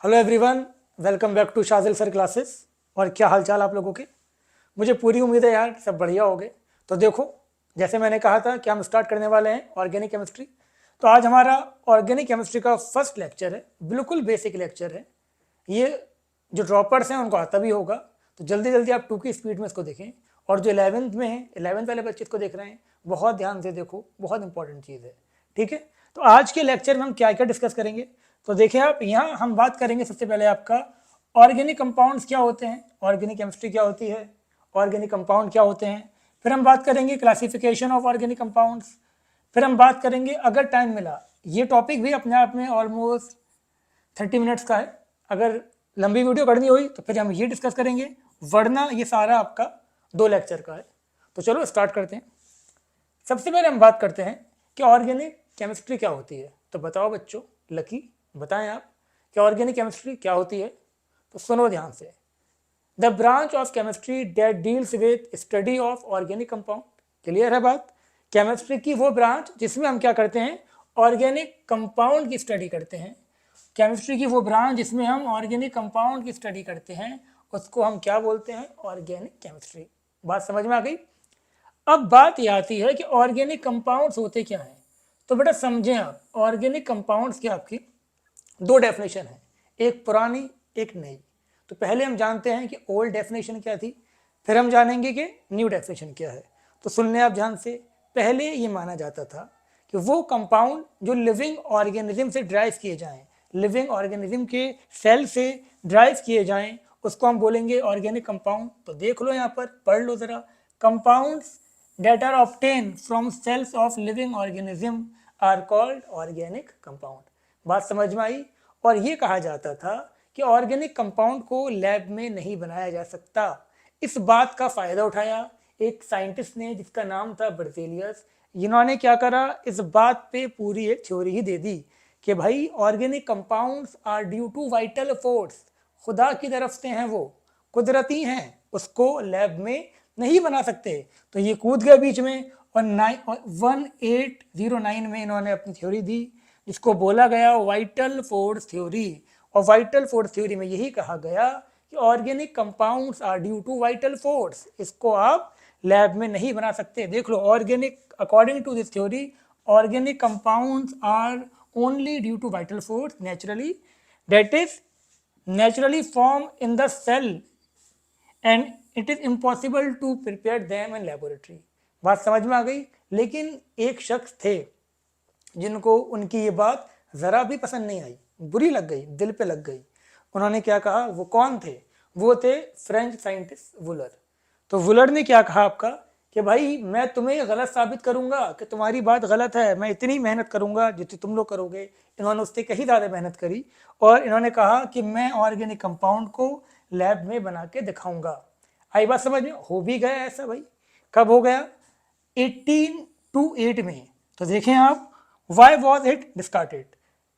Hello everyone, welcome back to Shajil sir classes. और क्या हालचाल आप लोगों के। मुझे पूरी उम्मीद है यार सब बढ़िया होगे। तो देखो, जैसे मैंने कहा था कि हम स्टार्ट करने वाले हैं ऑर्गेनिक केमिस्ट्री। तो आज हमारा ऑर्गेनिक केमिस्ट्री का फर्स्ट लेक्चर है, बिल्कुल बेसिक लेक्चर है। ये जो ड्रॉपर्स हैं उनको आता भी होगा, तो जल्दी जल्दी आप 2 की स्पीड में इसको देखें। और जो 11th में है, 11th वाले बच्चे इसको देख रहे हैं, बहुत ध्यान से देखो, बहुत इंपॉर्टेंट चीज़ है। ठीक है, तो आज के लेक्चर में हम क्या क्या डिस्कस करेंगे। तो देखिए आप, यहाँ हम बात करेंगे सबसे पहले आपका ऑर्गेनिक कंपाउंड्स क्या होते हैं, ऑर्गेनिक केमिस्ट्री क्या होती है, ऑर्गेनिक कंपाउंड क्या होते हैं। फिर हम बात करेंगे क्लासिफिकेशन ऑफ ऑर्गेनिक कंपाउंड्स। फिर हम बात करेंगे, अगर टाइम मिला, ये टॉपिक भी अपने आप में ऑलमोस्ट 30 मिनट्स का है। अगर लंबी वीडियो करनी हुई तो फिर हम ये डिस्कस करेंगे, वरना ये सारा आपका 2 लेक्चर का है। तो चलो स्टार्ट करते हैं। सबसे पहले हम बात करते हैं कि ऑर्गेनिक केमिस्ट्री क्या होती है। तो बताओ बच्चों, लकी बताएं आप कि ऑर्गेनिक केमिस्ट्री क्या होती है। तो सुनो ध्यान से। The branch of chemistry that deals with study of organic compound. Clear है बात। केमिस्ट्री की वो ब्रांच जिसमें हम क्या करते हैं, ऑर्गेनिक कंपाउंड की स्टडी करते हैं। केमिस्ट्री की वो ब्रांच जिसमें हम ऑर्गेनिक कंपाउंड की स्टडी करते हैं, उसको हम क्या बोलते हैं, ऑर्गेनिक केमिस्ट्री। बात समझ में आ गई। अब बात यह आती है कि ऑर्गेनिक कंपाउंड्स होते क्या हैं। तो बेटा समझें आप, ऑर्गेनिक कंपाउंड्स की आपकी 2 डेफिनेशन है, एक पुरानी एक नई। तो पहले हम जानते हैं कि ओल्ड डेफिनेशन क्या थी, फिर हम जानेंगे कि न्यू डेफिनेशन क्या है। तो सुन लें आप ध्यान से। पहले ये माना जाता था कि वो कंपाउंड जो लिविंग ऑर्गेनिज्म से ड्राइव किए जाएं, लिविंग ऑर्गेनिज्म के सेल से ड्राइव किए जाएं, उसको हम बोलेंगे ऑर्गेनिक कंपाउंड। तो देख लो यहाँ पर, पढ़ लो जरा। Compounds that are obtained from cells of living organism are called organic compound। बात समझ में आई। और ये कहा जाता था कि ऑर्गेनिक कंपाउंड को लैब में नहीं बनाया जा सकता। इस बात का फायदा उठाया एक साइंटिस्ट ने जिसका नाम था बर्जेलियस। इन्होंने क्या करा, इस बात पे पूरी एक थ्योरी ही दे दी कि भाई organic compounds are due to vital force, खुदा की तरफ से हैं, वो कुदरती हैं, उसको लैब में नहीं बना सकते। तो ये कूद गए बीच में और 1809 में इन्होंने अपनी थ्योरी दी, जिसको बोला गया वाइटल फोर्स थ्योरी। और वाइटल फोर्स थ्योरी में यही कहा गया कि organic compounds are due to vital force, इसको आप लैब में नहीं बना सकते। देख लो, organic according to this theory organic compounds are only due to vital force naturally, that is naturally form in the cell and it is impossible to prepare them in laboratory। बात समझ में आ गई। लेकिन एक शख्स थे जिनको उनकी ये बात जरा भी पसंद नहीं आई, बुरी लग गई, दिल पे लग गई। उन्होंने क्या कहा, वो कौन थे, वो थे फ्रेंच साइंटिस्ट वुलर। तो वुलर ने क्या कहा आपका कि भाई मैं तुम्हें गलत साबित करूंगा कि तुम्हारी बात गलत है, मैं इतनी मेहनत करूंगा जितनी तुम लोग करोगे। इन्होंने उससे कहीं ज़्यादा मेहनत करी और इन्होंने कहा कि मैं ऑर्गेनिक कंपाउंड को लैब में बना के दिखाऊंगा। आई बात समझ में। हो भी गया ऐसा भाई। कब हो गया, 1828 में। तो देखें आप, वाई वॉज इट डिस्कार्टेड।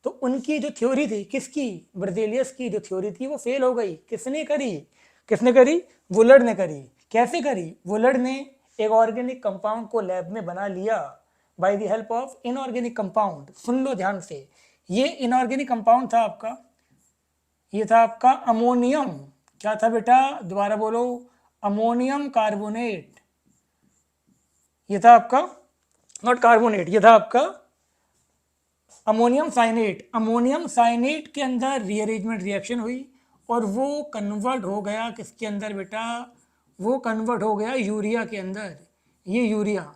तो उनकी जो थ्योरी थी, किसकी, बर्जेलियस की जो थ्योरी थी, वो फेल हो गई। किसने करी, किसने करी, वुलर ने करी। कैसे करी, वुलर ने एक ऑर्गेनिक कंपाउंड को लैब में बना लिया by the help of inorganic compound. सुन लो ध्यान से, ये इनऑर्गेनिक कंपाउंड था आपका, ये था आपका अमोनियम। क्या था बेटा, दोबारा बोलो, अमोनियम कार्बोनेट। ये था आपका, नॉट कार्बोनेट, ये था आपका अमोनियम साइनेट। अमोनियम साइनेट के अंदर रीअरेंजमेंट रिएक्शन हुई और वो कन्वर्ट हो गया किसके अंदर बेटा, वो कन्वर्ट हो गया यूरिया के अंदर। ये यूरिया,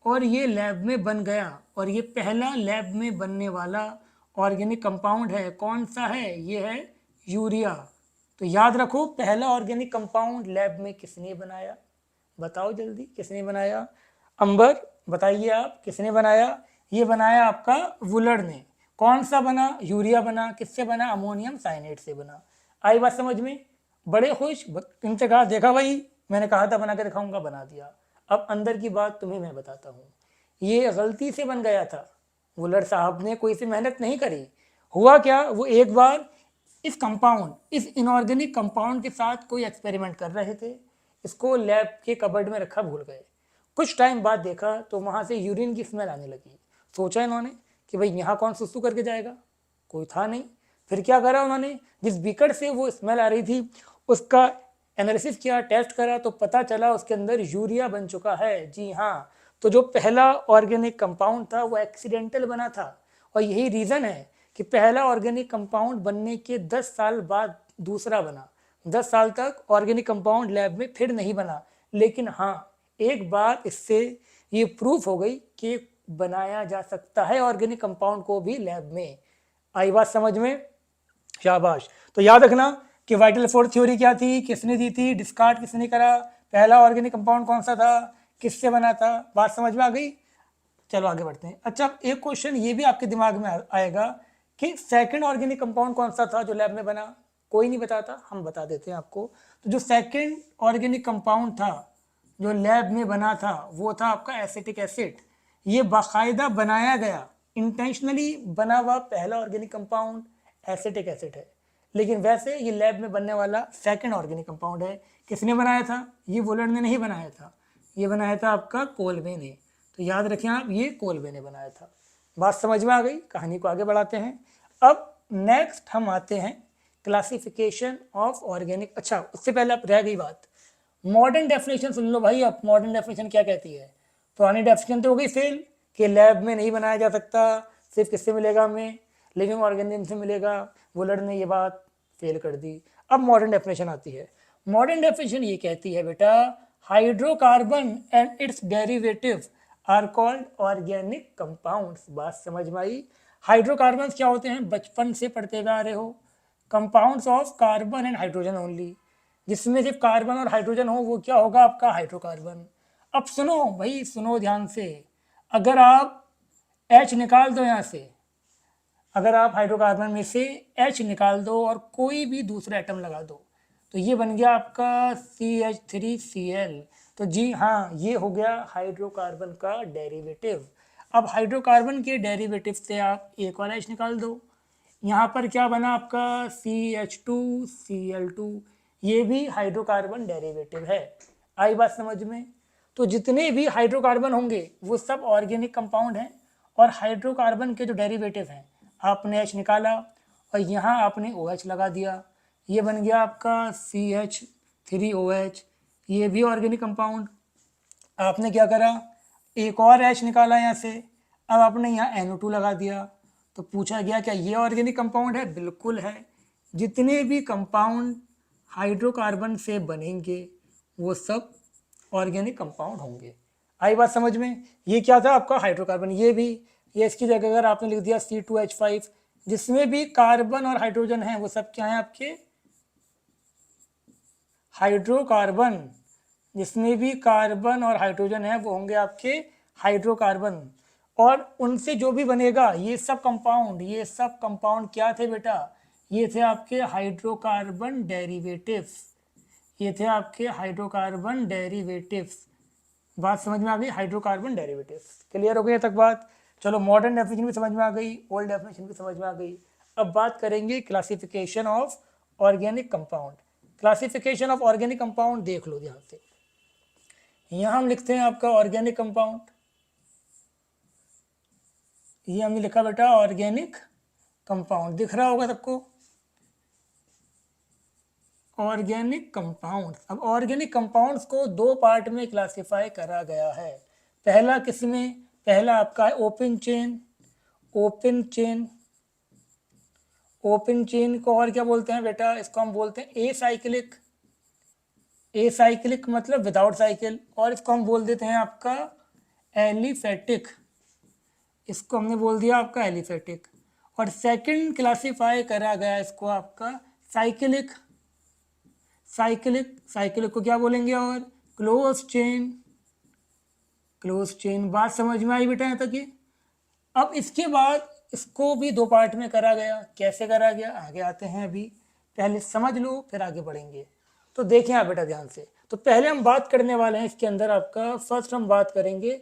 और ये लैब में बन गया। और ये पहला लैब में बनने वाला ऑर्गेनिक कंपाउंड है। कौन सा है, ये है यूरिया। तो याद रखो, पहला ऑर्गेनिक कंपाउंड लैब में किसने बनाया, बताओ जल्दी, किसने बनाया। अंबर, बताइए आप, किसने बनाया। ये बनाया आपका वुलर ने। कौन सा बना, यूरिया बना। किससे बना, अमोनियम साइनेट से बना। आई बात समझ में। बड़े खुश, इनसे कहा, देखा भाई मैंने कहा था बना के दिखाऊंगा, बना दिया। अब अंदर की बात तुम्हें मैं बताता हूँ, ये गलती से बन गया था। वुलर साहब ने कोई सी मेहनत नहीं करी। हुआ क्या, वो एक बार इस कंपाउंड, इस इनऑर्गेनिक कंपाउंड के साथ कोई एक्सपेरिमेंट कर रहे थे, इसको लैब के कबर्ड में रखा भूल गए। कुछ टाइम बाद देखा तो वहाँ से यूरिन की स्मेल आने लगी। सोचा इन्होंने कि भाई यहाँ कौन सुसु करके जाएगा, कोई था नहीं। फिर क्या करा उन्होंने, जिस बीकर से वो स्मेल आ रही थी उसका एनालिसिस किया, टेस्ट करा, तो पता चला उसके अंदर यूरिया बन चुका है। जी हाँ, तो जो पहला ऑर्गेनिक कंपाउंड था वो एक्सीडेंटल बना था, और यही रीज़न है कि पहला ऑर्गेनिक कंपाउंड बनने के 10 साल बाद दूसरा बना। 10 साल तक ऑर्गेनिक कंपाउंड लैब में फिर नहीं बना, लेकिन हाँ, एक बात इससे ये प्रूफ हो गई कि बनाया जा सकता है ऑर्गेनिक कंपाउंड को भी लैब में। आई बात समझ में? शाबाश। तो याद रखना कि वाइटल फोर्स थ्योरी क्या थी, किसने दी थी, डिस्कार्ड किसने करा, पहला ऑर्गेनिक कंपाउंड कौन सा था, किससे बना था। बात समझ में आ गई? चलो आगे बढ़ते हैं। अच्छा, एक क्वेश्चन ये भी आपके दिमाग में आएगा कि सेकंड ऑर्गेनिक कंपाउंड कौन सा था जो लैब में बना। कोई नहीं बताता, हम बता देते हैं आपको। तो जो सेकंड ऑर्गेनिक कंपाउंड था जो लैब में बना था वो था आपका एसिटिक एसिड। ये बाकायदा बनाया गया, इंटेंशनली बना हुआ पहला ऑर्गेनिक कंपाउंड एसिटिक एसिड है, लेकिन वैसे ये लैब में बनने वाला सेकंड ऑर्गेनिक कंपाउंड है। किसने बनाया था? ये वुलर ने नहीं बनाया था, ये बनाया था आपका कोल्बे ने। तो याद रखें आप, ये कोल्बे ने बनाया था। बात समझ में आ गई? कहानी को आगे बढ़ाते हैं। अब नेक्स्ट हम आते हैं क्लासिफिकेशन ऑफ ऑर्गेनिक। अच्छा, उससे पहले अब रह गई बात, मॉडर्न डेफिनेशन सुन लो भाई। अब मॉडर्न डेफिनेशन क्या कहती है? पुरानी डेफिनेशन तो हो गई फेल कि लैब में नहीं बनाया जा सकता, सिर्फ किससे मिलेगा हमें, लिविंग ऑर्गेनिज्म से मिलेगा। वुलर ने ये बात फेल कर दी। अब मॉडर्न डेफिनेशन आती है। मॉडर्न डेफिनेशन ये कहती है बेटा, hydrocarbon and its derivative are called organic compounds. बात समझ में आई? हाइड्रोकार्बन क्या होते हैं? बचपन से पढ़ते हुए आ रहे हो। Compounds of carbon and hydrogen only, जिसमें सिर्फ कार्बन और हाइड्रोजन हो वो क्या होगा? आपका हाइड्रोकार्बन। अब सुनो भाई, सुनो ध्यान से, अगर आप H निकाल दो यहाँ से, अगर आप हाइड्रोकार्बन में से H निकाल दो और कोई भी दूसरा एटम लगा दो, तो ये बन गया आपका CH3Cl। तो जी हाँ, ये हो गया हाइड्रोकार्बन का डेरिवेटिव। अब हाइड्रोकार्बन के डेरिवेटिव से आप एक और H निकाल दो, यहाँ पर क्या बना आपका CH2Cl2। ये भी हाइड्रोकार्बन डेरिवेटिव है। आई बात समझ में? तो जितने भी हाइड्रोकार्बन होंगे वो सब ऑर्गेनिक कंपाउंड हैं, और हाइड्रोकार्बन के जो डेरिवेटिव हैं, आपने H निकाला और यहाँ आपने OH लगा दिया, ये बन गया आपका CH3OH। ये भी ऑर्गेनिक कंपाउंड। आपने क्या करा, एक और H निकाला यहाँ से, अब आपने यहाँ NO2 लगा दिया। तो पूछा गया क्या ये ऑर्गेनिक कंपाउंड है? बिल्कुल है। जितने भी कंपाउंड हाइड्रोकार्बन से बनेंगे वो सब ऑर्गेनिक कंपाउंड होंगे। आई बात समझ में? ये क्या था आपका हाइड्रोकार्बन। ये भी, ये इसकी जगह अगर आपने लिख दिया C2H5, जिसमें भी कार्बन और हाइड्रोजन है वो सब क्या है? आपके हाइड्रोकार्बन। जिसमें भी कार्बन और हाइड्रोजन है वो होंगे आपके हाइड्रोकार्बन। और उनसे जो भी बनेगा ये सब कंपाउंड, ये सब कंपाउंड क्या थे बेटा? ये थे आपके हाइड्रोकार्बन डेरिवेटिव्स। ये थे आपके हाइड्रोकार्बन डेरिवेटिव्स। बात समझ में आ गई? Hydrocarbon derivatives. क्लियर हो गई तक बात? चलो, मॉडर्न डेफिनेशन भी समझ में आ गई, ओल्ड डेफिनेशन भी समझ में आ गई। अब बात करेंगे classification of organic compound. Classification of organic compound देख लो ध्यान से। यहाँ हम लिखते हैं आपका ऑर्गेनिक कंपाउंड, ये हमने लिखा बेटा ऑर्गेनिक कंपाउंड, दिख रहा होगा सबको, ऑर्गेनिक कंपाउंड्स। अब ऑर्गेनिक कंपाउंड्स को दो पार्ट में क्लासिफाई करा गया है। पहला किसमें? पहला आपका है open chain. Open chain, open chain को और क्या बोलते हैं बेटा? इसको हम बोलते हैं एसाइक्लिक। एसाइक्लिक मतलब विदाउट साइकिल, और इसको हम बोल देते हैं आपका एलिफेटिक। इसको हमने बोल दिया आपका एलिफेटिक। और सेकंड क्लासिफाई करा गया इसको आपका साइक्लिक। साइक्लिक, साइक्लिक को क्या बोलेंगे? और क्लोज चेन। Close chain. बात समझ में आई बेटा यहाँ तक? ये अब इसके बाद इसको भी दो पार्ट में करा गया। कैसे करा गया आगे आते हैं, अभी पहले समझ लो फिर आगे बढ़ेंगे। तो देखें आप बेटा ध्यान से। तो पहले हम बात करने वाले हैं इसके अंदर आपका, फर्स्ट हम बात करेंगे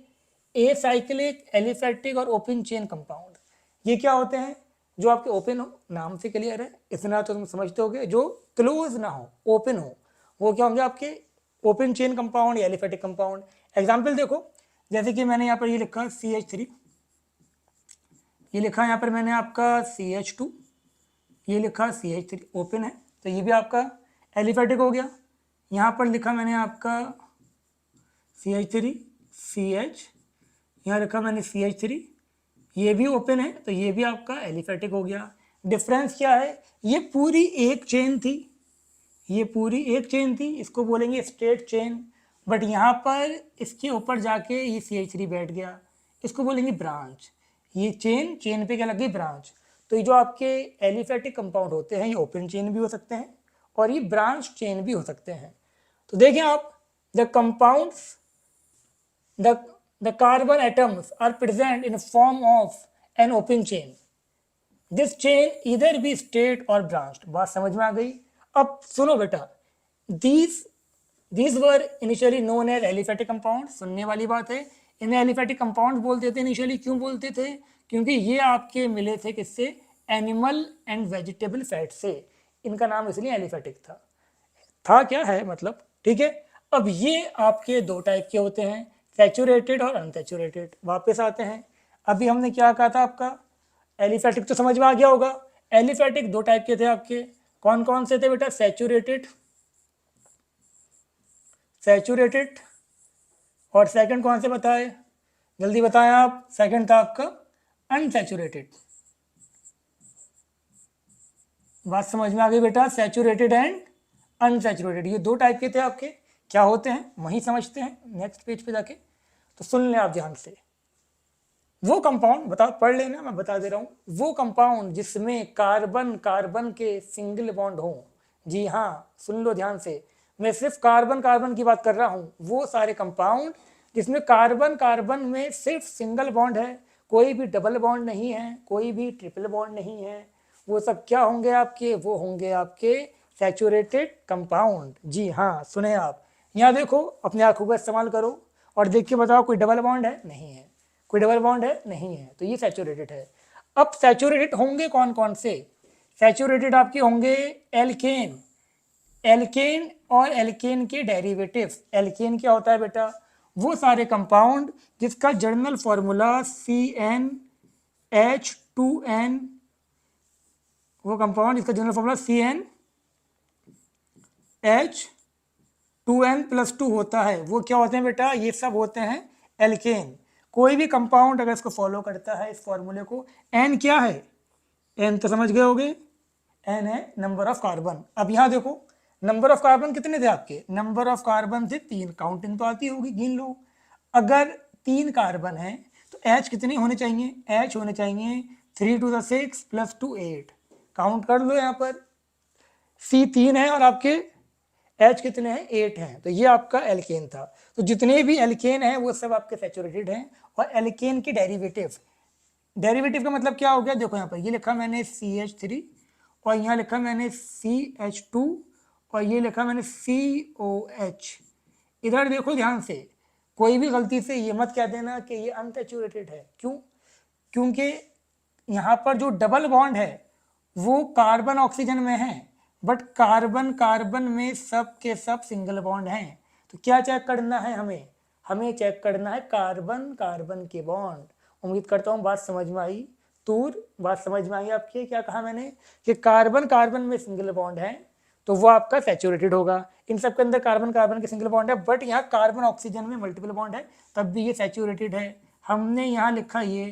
एसाइक्लिक, एलिफेटिक और ओपन चेन कंपाउंड। ये क्या होते हैं? जो आपके ओपन हो, नाम से क्लियर है, इतना तो तुम समझते होगे। जो क्लोज ना हो, ओपन हो, वो क्या होंगे? आपके ओपन चेन कंपाउंड या एलिफेटिक कंपाउंड। एग्जाम्पल देखो, जैसे कि मैंने यहाँ पर ये लिखा CH3, ये लिखा यहाँ पर मैंने आपका CH2, ये लिखा CH3 ओपन है, तो ये भी आपका एलिफेटिक हो गया। यहाँ पर लिखा मैंने आपका CH3 CH, यहाँ लिखा मैंने CH3, ये भी ओपन है, तो ये भी आपका एलिफेटिक हो गया। डिफरेंस क्या है, ये पूरी एक चेन थी, ये पूरी एक चेन थी, इसको बोलेंगे स्ट्रेट चेन, बट यहाँ पर इसके ऊपर जाके ये CH3 बैठ गया, इसको बोलेंगे ब्रांच। ये चेन पे क्या लग गई, ब्रांच। तो ये जो आपके एलिफेटिक कंपाउंड होते हैं, ये ओपन चेन भी हो सकते हैं और ये ब्रांच चेन भी हो सकते हैं। तो देखें आप, the compounds, the carbon atoms are present in a form of an open chain. This chain either be straight or branched. बात समझ में आ गई। अब सुनो बेटा, these were initially known as aliphatic compounds। सुनने वाली बात है, इन्हें एलिफेटिक कंपाउंड बोलते थे इनिशियली। क्यों बोलते थे, क्योंकि ये आपके मिले थे किससे, एनिमल एंड वेजिटेबल फैट से, इनका नाम इसलिए एलिफेटिक था क्या है मतलब, ठीक है। अब ये आपके दो टाइप के होते हैं, सैचुरेटेड और अनसैचुरेटेड। वापस आते हैं, अभी हमने क्या कहा था, आपका एलिफेटिक तो समझ में आ गया होगा। एलिफेटिक दो टाइप के थे आपके, कौन कौन से थे बेटा, सैचुरेटेड और सेकंड कौन से बताए, जल्दी बताएं आप। सेकंड था आपका अनसैचुरेटेड। बात समझ में आ गई बेटा, सैचुरेटेड एंड अनसैचुरेटेड, ये दो टाइप के थे आपके। क्या होते हैं वही समझते हैं नेक्स्ट पेज पे जाके। तो सुन लें आप ध्यान से, वो कंपाउंड बता, पढ़ लेना, मैं बता दे रहा हूँ। वो कंपाउंड जिसमें कार्बन कार्बन के सिंगल बॉन्ड हो, जी हाँ सुन लो ध्यान से, मैं सिर्फ कार्बन कार्बन की बात कर रहा हूँ। वो सारे कंपाउंड जिसमें कार्बन कार्बन में सिर्फ सिंगल बॉन्ड है, कोई भी डबल बॉन्ड नहीं है, कोई भी ट्रिपल बॉन्ड नहीं है, वो सब क्या होंगे आपके, वो होंगे आपके सैचुरेटेड कंपाउंड। जी हाँ सुने आप, यहाँ देखो, अपने आंखों का इस्तेमाल करो और देख के बताओ कोई डबल बॉन्ड है, नहीं है, कोई डबल बॉन्ड है, नहीं है, तो ये सैचुरेटेड है। अब सैचुरेटेड होंगे कौन कौन से, सैचुरेटेड आपके होंगे एल्केन, एल्केन और एल्केन के डेरिवेटिव्स। एल्केन क्या होता है बेटा, वो सारे कंपाउंड जिसका जर्नल फॉर्मूला CnH2n, वो कंपाउंड जिसका जनरल फॉर्मूला CnH2n+2 होता है, वो क्या होते हैं बेटा, ये सब होते हैं एल्केन। कोई भी कंपाउंड अगर इसको फॉलो करता है, इस फॉर्मूले को, n क्या है, n तो समझ गए होगे, n है नंबर ऑफ कार्बन। अब यहाँ देखो, नंबर ऑफ कार्बन कितने थे आपके, नंबर ऑफ कार्बन थे 3, काउंटिंग तो आती होगी, गिन लो। अगर 3 कार्बन है तो H कितने होने चाहिए, H होने चाहिए 3 to the 6 + 2 8, काउंट कर लो यहाँ पर, C 3 है और आपके H कितने हैं, 8 हैं, तो ये आपका एल्केन था। तो जितने भी एल्केन हैं वो सब आपके सैचुरेटेड हैं। और एल्केन के डेरिवेटिव का मतलब क्या हो गया, देखो यहाँ पर ये लिखा मैंने CH3 और यहाँ लिखा मैंने CH2 और ये लिखा मैंने COH। इधर देखो ध्यान से, कोई भी गलती से ये मत कह देना कि ये अनसैचुरेटेड है। क्यों, क्योंकि यहाँ पर जो डबल बॉन्ड है वो कार्बन ऑक्सीजन में है, बट कार्बन कार्बन में सब के सब सिंगल बॉन्ड हैं। तो क्या चेक करना है हमें चेक करना है कार्बन कार्बन के बॉन्ड। उम्मीद करता हूँ बात समझ में आई, बात समझ में आई आपकी। क्या कहा मैंने कि कार्बन कार्बन में सिंगल बॉन्ड है तो वो आपका सैचुरेटेड होगा। इन सब के अंदर कार्बन कार्बन के सिंगल बॉन्ड है, बट यहाँ कार्बन ऑक्सीजन में मल्टीपल बॉन्ड है, तब भी ये सैचुरेटेड है। हमने यहाँ लिखा ये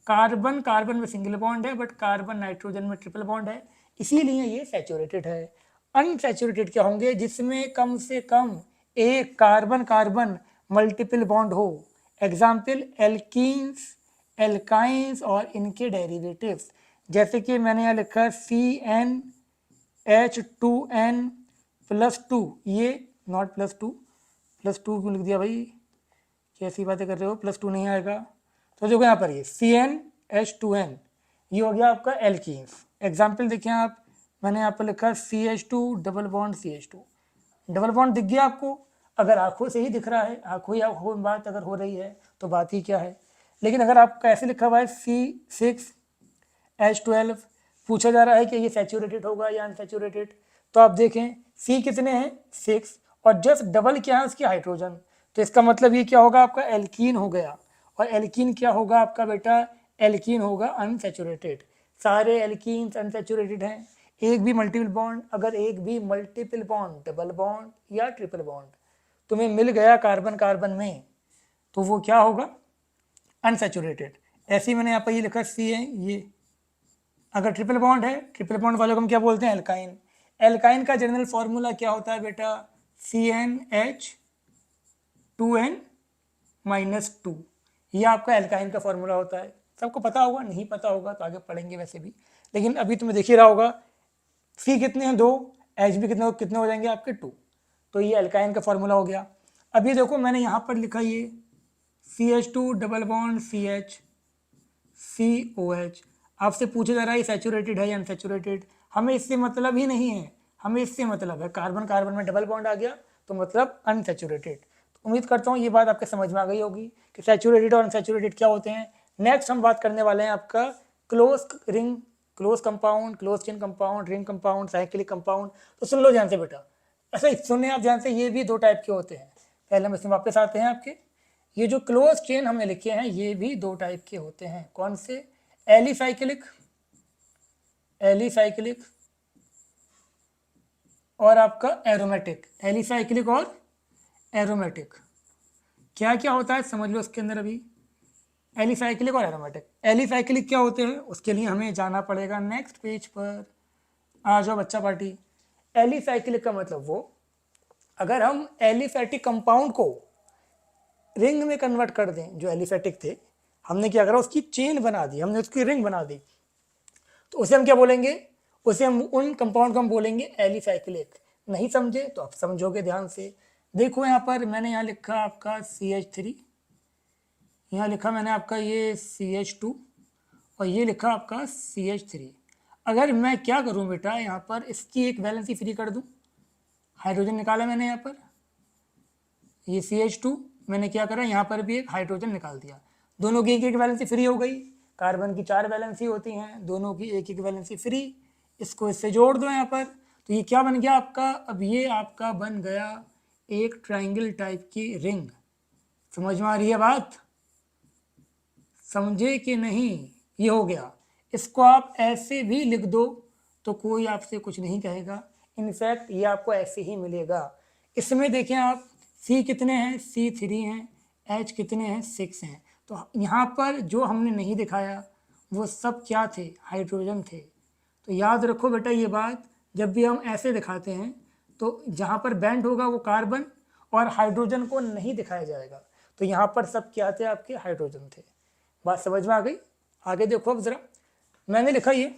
कार्बन कार्बन में सिंगल बॉन्ड है, बट कार्बन नाइट्रोजन में ट्रिपल बॉन्ड है, इसीलिए ये सैचुरेटेड है। अनसैचुरेटेड क्या होंगे, जिसमें कम से कम एक कार्बन कार्बन मल्टीपल बॉन्ड हो। एग्जाम्पल एल्कीन्स, एल्काइंस और इनके डेरिवेटिव्स, जैसे कि मैंने यहाँ लिखा CnH2n+2, ये नॉट +2 क्यों लिख दिया भाई, कैसी बातें कर रहे हो, +2 नहीं आएगा। तो देखो यहाँ पर ये CnH2n, ये हो गया आपका एल्कीन्स। एग्जाम्पल देखिए आप, मैंने यहाँ पर लिखा CH2 double bond CH2, double bond दिख गया आपको। अगर आंखों से ही दिख रहा है, आंखों में बात अगर हो रही है तो बात ही क्या है। लेकिन अगर आपका ऐसे लिखा हुआ है C6H12, पूछा जा रहा है कि ये सैचुरेटेड होगा या अनसैचुरेटेड, तो आप देखें C कितने हैं 6, और जस्ट डबल क्या है उसकी हाइड्रोजन, तो इसका मतलब ये क्या होगा आपका एल्कीन हो गया। और एल्कीन क्या होगा आपका बेटा, एल्कीन होगा अनसैचुरेटेड। सारे एल्कीन्स अनसैचुरेटेड हैं, एक भी मल्टीपल बॉन्ड, अगर एक भी मल्टीपल बॉन्ड, डबल बॉन्ड या ट्रिपल बॉन्ड तुम्हें मिल गया कार्बन कार्बन में, तो वो क्या होगा, अनसैचुरेटेड। ऐसे ही मैंने यहाँ पर ये लिखा सी है, ये अगर ट्रिपल बॉन्ड है, ट्रिपल बॉन्ड वालों को हम क्या बोलते हैं, एल्काइन। एल्काइन का जनरल फॉर्मूला क्या होता है बेटा, CnH2n-2, ये आपका एल्काइन का फॉर्मूला होता है। सबको पता होगा, नहीं पता होगा तो आगे पढ़ेंगे वैसे भी, लेकिन अभी तुम्हें देख ही रहा होगा सी कितने हैं 2, एच भी कितने हो जाएंगे आपके 2, तो ये एल्काइन का फॉर्मूला हो गया। अभी देखो मैंने यहाँ पर लिखा ये CH2 double bond CH COH, आपसे पूछा जा रहा है सैचुरेटेड है या अनसैचुरेटेड, हमें इससे मतलब ही नहीं है, हमें इससे मतलब है कार्बन कार्बन में डबल बॉन्ड आ गया तो मतलब अनसैचुरेटेड। तो उम्मीद करता हूँ ये बात आपके समझ में आ गई होगी कि सैचुरेटेड और अनसैचुरेटेड क्या होते हैं। नेक्स्ट हम बात करने वाले हैं आपका close ring, close compound, close chain compound, ring compound, cyclic compound. तो सुन लो ध्यान से बेटा, ऐसा सुनने आप ध्यान से, ये भी 2 टाइप के होते हैं। पहले हम इसमें वापस आते हैं आपके, ये जो क्लोज चेन हमने लिखे हैं ये भी 2 टाइप के होते हैं। कौन से, एलिसाइक्लिक, एलिसाइक्लिक और आपका एरोमेटिक, एलिसाइक्लिक और एरोमेटिक। क्या क्या होता है समझ लो इसके अंदर अभी, एलिसाइक्लिक और एरोमेटिक। एलिसाइक्लिक क्या होते हैं उसके लिए हमें जाना पड़ेगा नेक्स्ट पेज पर, आ जाओ बच्चा पार्टी। एलिसाइक्लिक का मतलब वो, अगर हम एलिफैटिक कंपाउंड को रिंग में कन्वर्ट कर दें, जो एलिफैटिक थे हमने क्या करा, उसकी चेन बना दी, हमने उसकी रिंग बना दी, तो उसे हम क्या बोलेंगे, उसे हम उन कंपाउंड को हम बोलेंगे एलिसाइक्लिक। नहीं समझे तो आप समझोगे ध्यान से। देखो यहाँ पर मैंने यहाँ लिखा आपका CH3, यहाँ लिखा मैंने आपका ये CH2 और ये लिखा आपका CH3। अगर मैं क्या करूँ बेटा, यहाँ पर इसकी एक वैलेंसी फ्री कर दूँ, हाइड्रोजन निकाला मैंने यहाँ पर, ये CH2 मैंने क्या करा, यहाँ पर भी एक हाइड्रोजन निकाल दिया, दोनों की एक एक वैलेंसी फ्री हो गई। कार्बन की 4 वैलेंसी होती हैं, दोनों की एक एक वैलेंसी फ्री, इसको इससे जोड़ दो यहाँ पर, तो ये क्या बन गया आपका, अब ये आपका बन गया एक ट्राइंगल टाइप की रिंग। समझ में आ रही है बात, समझे कि नहीं, ये हो गया। इसको आप ऐसे भी लिख दो तो कोई आपसे कुछ नहीं कहेगा, इनफैक्ट ये आपको ऐसे ही मिलेगा। इसमें देखें आप, C कितने हैं, C3 हैं, H कितने हैं, 6 हैं। तो यहाँ पर जो हमने नहीं दिखाया वो सब क्या थे, हाइड्रोजन थे। तो याद रखो बेटा ये बात, जब भी हम ऐसे दिखाते हैं तो जहाँ पर बैंड होगा वो कार्बन और हाइड्रोजन को नहीं दिखाया जाएगा, तो यहाँ पर सब क्या थे, आपके हाइड्रोजन थे। बात समझ में आ गई। आगे देखो अब जरा, मैंने लिखा ये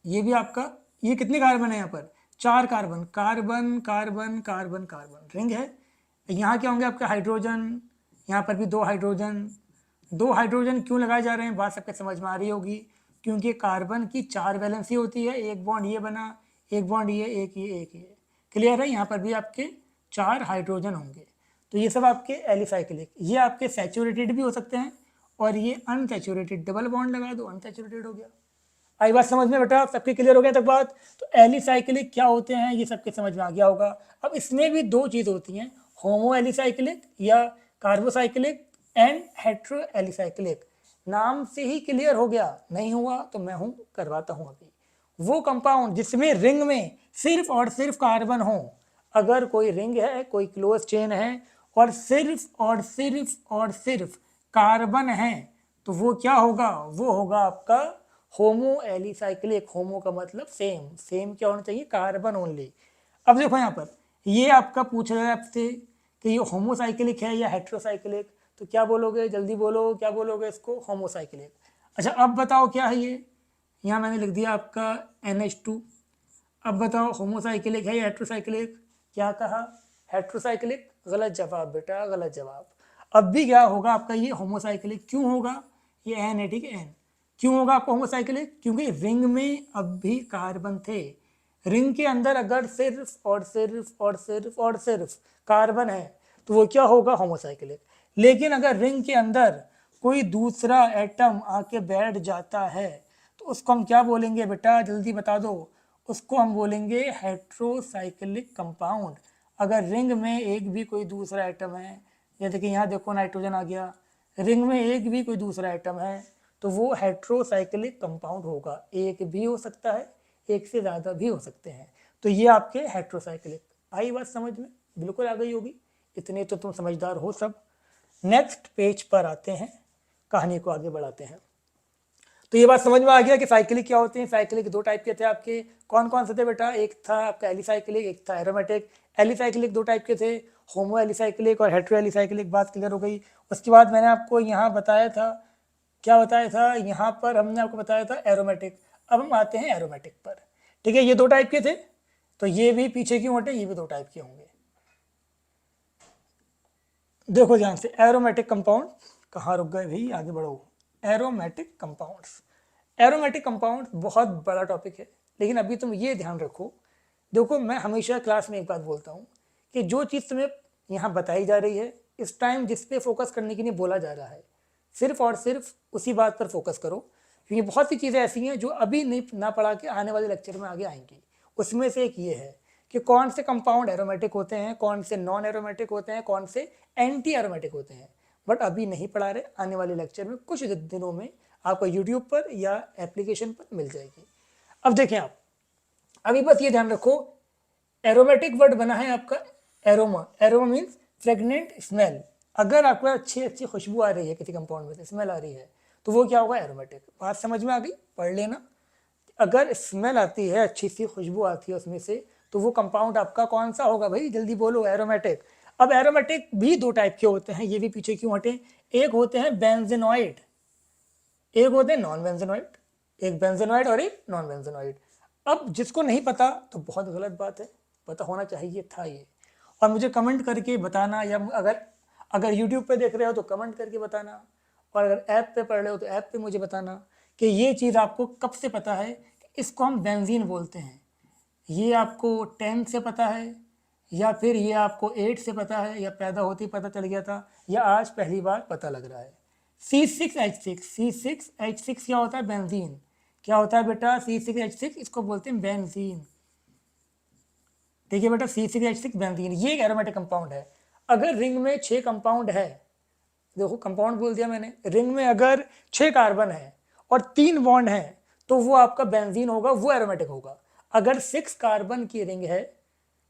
भी आपका, ये कितने कार्बन है यहाँ पर, 4 carbon, carbon carbon carbon carbon, ring है। यहाँ क्या होंगे आपके हाइड्रोजन, यहाँ पर भी 2 हाइड्रोजन। 2 हाइड्रोजन क्यों लगाए जा रहे हैं, बात सबके समझ में आ रही होगी, क्योंकि कार्बन की 4 वैलेंसी होती है, एक बॉन्ड ये बना, एक बॉन्ड ये, एक ये, एक ये, क्लियर है। यहाँ पर भी आपके 4 हाइड्रोजन होंगे। तो ये सब आपके एलिसाइक्लिक, ये आपके सैचुरेटेड भी हो सकते हैं और ये अनसैचुरेटेड, डबल बॉन्ड लगा दो अनसैचुरेटेड हो गया। आई बात समझ में बेटा, सबके क्लियर हो गया तक बात। तो एलिसाइक्लिक क्या होते हैं ये सबके समझ में आ गया होगा। अब इसमें भी 2 चीज़ होती हैं, होमो एलिसाइक्लिक या कार्बोसाइक्लिक एंड हेट्रो एलिसाइक्लिक। नाम से ही क्लियर हो गया, नहीं हुआ तो मैं हूँ करवाता हूँ अभी। वो कंपाउंड जिसमें रिंग में सिर्फ और सिर्फ कार्बन हो, अगर कोई रिंग है, कोई क्लोज चेन है और सिर्फ और सिर्फ और सिर्फ कार्बन है, तो वो क्या होगा, वो होगा आपका होमो एलिसाइक्लिक। होमो का मतलब सेम, सेम क्या होना चाहिए, कार्बन ओनली। अब देखो यहाँ पर ये आपका पूछ रहा है आपसे कि ये होमोसाइक्लिक है या हेट्रोसाइक्लिक, तो क्या बोलोगे, जल्दी बोलो, क्या बोलोगे इसको, होमोसाइक्लिक। अच्छा अब बताओ क्या है ये, यहाँ मैंने लिख दिया आपका NH2। अब बताओ होमोसाइक्लिक है या हेट्रोसाइक्लिक, क्या कहा, हेट्रोसाइक्लिक, गलत जवाब बेटा, गलत जवाब। अब भी क्या होगा आपका, ये होमोसाइक्लिक क्यों होगा, ये N है, ठीक है, N क्यों होगा आपको होमोसाइक्लिक, क्योंकि रिंग में अब भी कार्बन थे। रिंग के अंदर अगर सिर्फ और सिर्फ और सिर्फ और सिर्फ कार्बन है तो वो क्या होगा, होमोसाइक्लिक। लेकिन अगर रिंग के अंदर कोई दूसरा एटम आके बैठ जाता है तो उसको हम क्या बोलेंगे बेटा, जल्दी बता दो, उसको हम बोलेंगे हेट्रोसाइक्लिक कंपाउंड। अगर रिंग में एक भी कोई दूसरा एटम है, जैसे कि यहाँ देखो नाइट्रोजन आ गया, रिंग में एक भी कोई दूसरा एटम है तो वो हेट्रोसाइक्लिक कंपाउंड होगा। एक भी हो सकता है, एक से ज़्यादा भी हो सकते हैं। तो ये आपके हेट्रोसाइक्लिक। आई बात समझ में? बिल्कुल आ गई होगी, इतने तो तुम समझदार हो सब। नेक्स्ट पेज पर आते हैं, कहानी को आगे बढ़ाते हैं। तो ये बात समझ में आ गया कि साइक्लिक क्या होते हैं। साइक्लिक दो टाइप के थे आपके, कौन कौन से थे बेटा? एक था आपका एलिसाइक्लिक, एक था एरोमेटिक। एलिसाइक्लिक दो टाइप के थे, होमो एलिसाइक्लिक और हेट्रो एलिसाइक्लिक। बात क्लियर हो गई। उसके बाद मैंने आपको यहाँ बताया था, क्या बताया था? यहाँ पर हमने आपको बताया था एरोमेटिक। अब हम आते हैं एरोमेटिक पर। ठीक है, ये दो टाइप के थे, तो ये भी पीछे क्यों हटे? ये भी दो टाइप के होंगे। देखो ध्यान से, एरोमेटिक कंपाउंड, कहाँ रुक गए भाई, आगे बढ़ो। एरोमेटिक कंपाउंड्स, एरोमेटिक कंपाउंड बहुत बड़ा टॉपिक है, लेकिन अभी तुम ये ध्यान रखो। देखो, मैं हमेशा क्लास में एक बात बोलता हूँ कि जो चीज़ तुम्हें यहाँ बताई जा रही है, इस टाइम जिस पे फोकस करने के लिए बोला जा रहा है, सिर्फ और सिर्फ उसी बात पर फोकस करो, क्योंकि बहुत सी चीज़ें ऐसी हैं जो अभी नहीं ना पढ़ा के आने वाले लेक्चर में आगे आएंगी। उसमें से एक ये है कि कौन से कंपाउंड एरोमेटिक होते हैं, कौन से नॉन एरोमेटिक होते हैं, कौन से एंटी एरोमेटिक होते हैं। बट अभी नहीं पढ़ा रहे, आने वाले लेक्चर में कुछ दिनों में आपको यूट्यूब पर या एप्लीकेशन पर मिल जाएगी। अब देखें आप, अभी बस ये ध्यान रखो, एरोमेटिक वर्ड बना है आपका aroma. Aroma means fragrant smell. अगर आपको अच्छी अच्छी खुशबू आ रही है किसी कंपाउंड में से, स्मेल आ रही है, तो वो क्या होगा? एरोमेटिक। बात समझ में आ गई? पढ़ लेना। अगर स्मेल आती है, अच्छी सी खुशबू आती है उसमें से, तो वो कंपाउंड आपका कौन सा होगा भाई? जल्दी बोलो, एरोमेटिक। अब एरोमेटिक भी दो टाइप के होते हैं, ये भी पीछे क्यों हटे? एक होते हैं बेंजेनॉइड, एक होते हैं नॉन बेंजेनॉइड। एक बेंजेनॉइड और एक नॉन बेंजेनॉइड। अब जिसको नहीं पता तो बहुत गलत बात है, पता होना चाहिए था ये। और मुझे कमेंट करके बताना, या अगर अगर यूट्यूब पे देख रहे हो तो कमेंट करके बताना, और अगर ऐप पे पढ़ रहे हो तो ऐप पे मुझे बताना कि ये चीज़ आपको कब से पता है कि इसको हम बेंजीन बोलते हैं। ये आपको 10 से पता है, या फिर ये आपको 8 से पता है, या पैदा होते ही पता चल गया था, या आज पहली बार पता लग रहा है? C6H6, C6H6 क्या होता है? बेंजीन। क्या होता है बेटा? C6H6, इसको बोलते हैं बेंजीन। ठीक है बेटा, C6H6 बेंजीन, ये एक एरोमेटिक कंपाउंड है। अगर रिंग में 6 कंपाउंड है, देखो कंपाउंड बोल दिया मैंने, रिंग में अगर 6 कार्बन है और 3 बॉन्ड है, तो वो आपका बेंजीन होगा, वो एरोमेटिक होगा। अगर 6 कार्बन की रिंग है,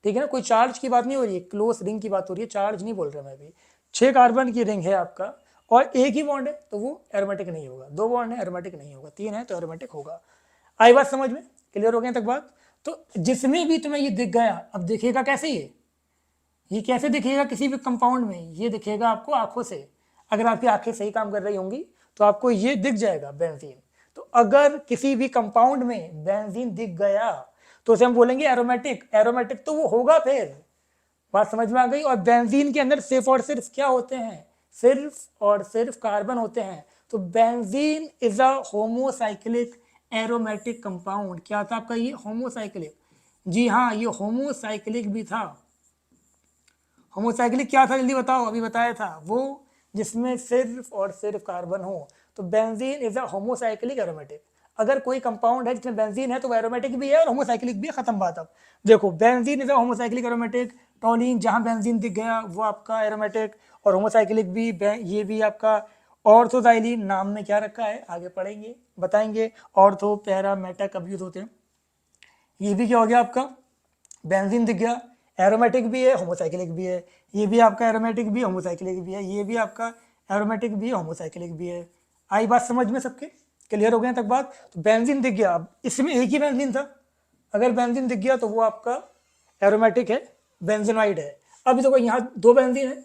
ठीक है ना, कोई चार्ज की बात नहीं हो रही है, क्लोज रिंग की बात हो रही है, चार्ज नहीं बोल रहा मैं अभी। 6 कार्बन की रिंग है आपका और एक ही बॉन्ड है, तो वो एरोमेटिक नहीं होगा। 2 बॉन्ड है, एरोमेटिक नहीं होगा। 3 है तो एरोमेटिक होगा। आई बात समझ में? क्लियर हो गया तक बात? तो जिसमें भी तुम्हें ये दिख गया, अब दिखेगा कैसे ये कैसे दिखेगा किसी भी कंपाउंड में? ये दिखेगा आपको आंखों से। अगर आपकी आंखें सही काम कर रही होंगी तो आपको ये दिख जाएगा बेंजीन। तो अगर किसी भी कंपाउंड में बेंजीन दिख गया तो उसे हम बोलेंगे एरोमेटिक। एरोमेटिक तो वो होगा फिर। बात समझ में आ गई? और बेंजीन के अंदर सिर्फ और सिर्फ क्या होते हैं? सिर्फ और सिर्फ कार्बन होते हैं। तो benzene is a homocyclic aromatic compound. क्या था आपका ये? होमोसाइक्लिक। जी हाँ, ये होमोसाइक्लिक भी था। होमोसाइक्लिक क्या था जल्दी बताओ? अभी बताया था, वो जिसमें सिर्फ और सिर्फ कार्बन हो। तो benzene is a homocyclic aromatic. अगर कोई कंपाउंड है जिसमें बेंजीन है तो वो एरोमेटिक भी है और होमोसाइक्लिक भी है। खत्म बात। अब देखो, benzene is a homocyclic aromatic. Toluene, जहां बेंजीन दिख गया वो आपका एरोमेटिक, और होमोसाइक्लिक भी, ये भी आपका। ऑर्थोजाइलिन नाम में क्या रखा है आगे पढ़ेंगे, बताएंगे। ऑर्थो, पैरा, मेटा कब यूज होते हैं। ये भी क्या हो गया आपका? बेंजीन दिख गया, एरोमेटिक भी है, होमोसाइक्लिक भी है। ये भी आपका एरोमेटिक भी, होमोसाइक्लिक भी है। ये भी आपका एरोमेटिक भी, होमोसाइक्लिक भी है। आई बात समझ में सबके? क्लियर हो गए तक बात? तो बेंजीन दिख गया। अब इसमें एक ही बेंजीन था, अगर बेंजीन दिख गया तो वो आपका एरोमेटिक है, बेंजेनॉइड है। अभी देखो यहाँ 2 बेंजीन है,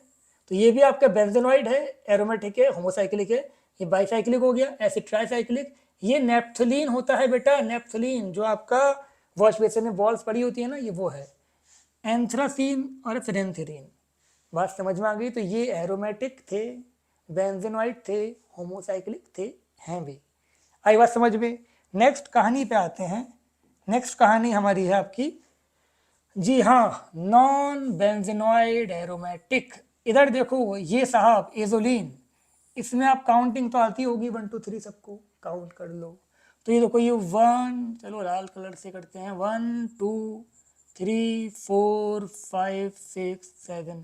तो ये भी आपका बेंजेनॉइड है, एरोमेटिक है, होमोसाइक्लिक है। ये बाईसाइक्लिक हो गया, ऐसे ट्राईसाइक्लिक। ये नेप्थलीन होता है बेटा, नेप्थलीन, जो आपका वॉश बेसिन में बॉल्स पड़ी होती है ना, ये वो है। एंथ्रासीन और फिरेंथ्रीन। बात समझ में आ गई? तो ये एरोमेटिक थे, बेंजेनॉइड थे, होमोसाइक्लिक थे, हैं भी। आई बात समझ में? नेक्स्ट कहानी पे आते हैं। नेक्स्ट कहानी हमारी है आपकी, जी हाँ, नॉन बेंजेनॉइड एरोमेटिक। इधर देखो, ये साहब एजोलिन, इसमें आप काउंटिंग तो आती होगी, 1 2 3 सबको काउंट कर लो। तो ये देखो, ये 1, चलो लाल कलर से करते हैं, 1 2 3 4 5 6 7।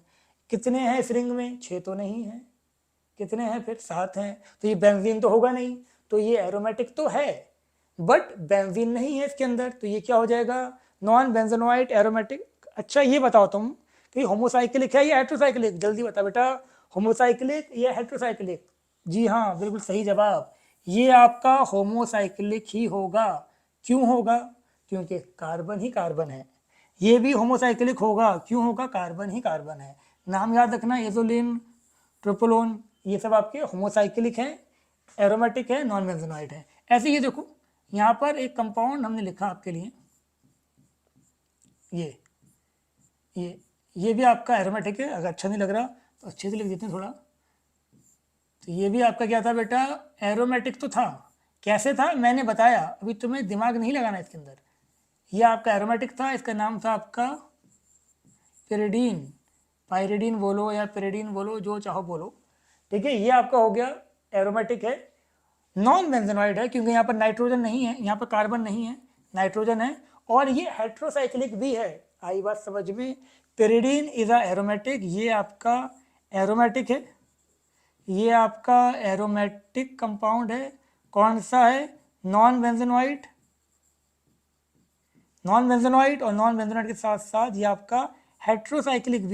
कितने हैं इस रिंग में? 6 तो नहीं है। कितने हैं फिर? 7 हैं। तो ये बेंजीन तो होगा नहीं, तो ये एरोमेटिक तो है बट बेंजीन नहीं है इसके अंदर, तो ये क्या हो जाएगा, नॉन बेंजोनोइड एरोमेटिक। अच्छा ये बताओ तुम कि होमोसाइक्लिक है या हेट्रोसाइक्लिक, जल्दी बता बेटा, होमोसाइक्लिक या हेट्रोसाइक्लिक। जी हाँ बिल्कुल सही जवाब, ये आपका होमोसाइक्लिक ही होगा। क्यों होगा, क्योंकि कार्बन ही कार्बन है। ये भी होमोसाइक्लिक होगा, क्यों होगा, कार्बन ही कार्बन है। नाम याद रखना, एजोलिन, ट्रोपोलोन, ये सब आपके होमोसाइक्लिक हैं, एरोमेटिक है, नॉन बेंजोनोइड है। ऐसे ही देखो यहाँ पर एक कंपाउंड हमने लिखा आपके लिए, ये भी आपका एरोमेटिक है। अगर अच्छा नहीं लग रहा तो अच्छे से लिख देते हैं थोड़ा। तो ये भी आपका क्या था बेटा, एरोमेटिक तो था। कैसे था मैंने बताया, अभी तुम्हें दिमाग नहीं लगाना इसके अंदर। ये आपका एरोमेटिक था, इसका नाम था आपका पिरिडीन, पायरिडीन बोलो या पिरिडीन बोलो, जो चाहो बोलो, ठीक है। ये आपका हो गया एरोमेटिक है, नॉन बेंजोनॉइड है क्योंकि यहाँ पर नाइट्रोजन नहीं है, यहाँ पर कार्बन नहीं है, नाइट्रोजन है। और ये हेट्रोसाइक्लिक भी है, आई बात समझ में। पिरिडीन इज अ एरोमेटिक, ये आपका एरोमेटिक है, ये आपका एरोमेटिक कंपाउंड है। कौन सा है, नॉन बेंजोनॉइड, नॉन बेंजोनॉइड, और नॉन बेंजोनॉइड के साथ साथ ये आपका हेट्रोसाइक्लिक भी